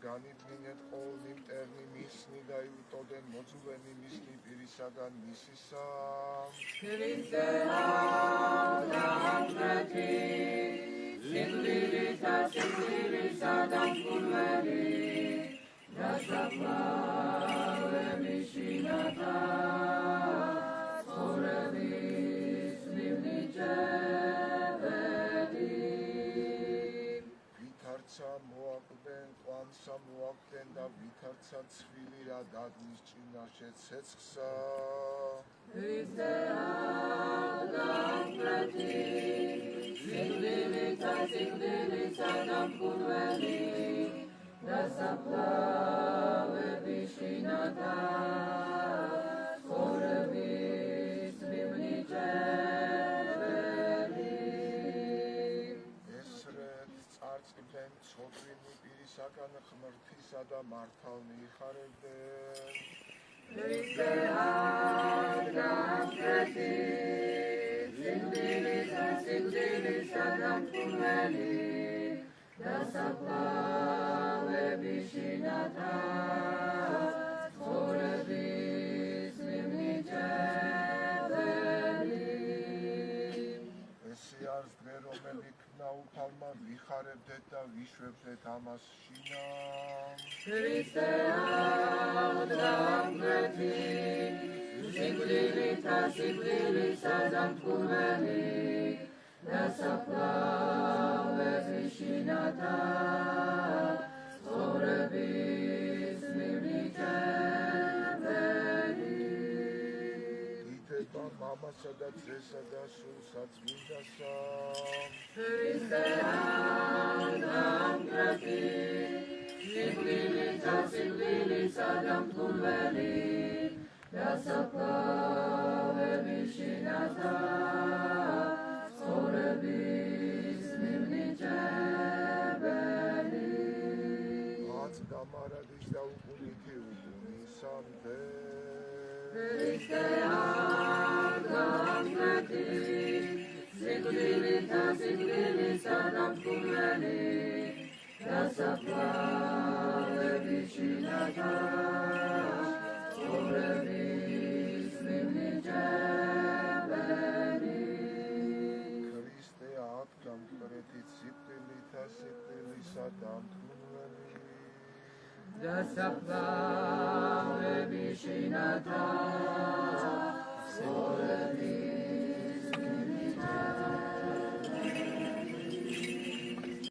განიდგინეთ ყოვლი მტერნი მისნი და იუტოდენ მოძულენი მისნი პირისაგან მისისა Christe Ambrati Siglirita Siglirisa Dampunveri Dasaplave Mishinata Sorevis Mimnichevedi Vitarca moaqden ყვანსა მოაყდნენ და ვითარცა ცვილი რა დადლის წინაშე ცეცხლსა Christe Ambrati Siglirita Siglirisa Dampunveri Dasaplave Mishinata Sorevis Mimnichevedi წარწმდნენ ცოცხლი პირისაგან ღმრთისა და მართალნი იხარებდნენ Christe Ambrati Siglirita Siglirisa Dampunveri Dasaplave Mishinata Sorevis Mimnichevedi ესე არის დღე რომელიც ნაუფალმა ვიხარებდეთ და ვიშვებდეთ ამას შინამ Christe Ambrati Siglirita Siglirisa Dampunveri Dasaplave Mishinata Sorevis Mimnichevedi დიდება მამასა და ძესა და სულსაც მინდასა Christe Ambrati Siglirita Siglirisa Dampunveri Dasaplave Mishinata Sorevis Mimnichevedi მაც დამარადის და უკუნითი უკუნისამდე Christe Ambrati Siglirita Siglirisa Dampunveri Dasaplave Mishinata Sorevis Mimnichevedi ქრისტე აღდგა მკვეთრი სიკვდილითა სიკვდილისა დამთვრუნველი Dasaplave Mishinata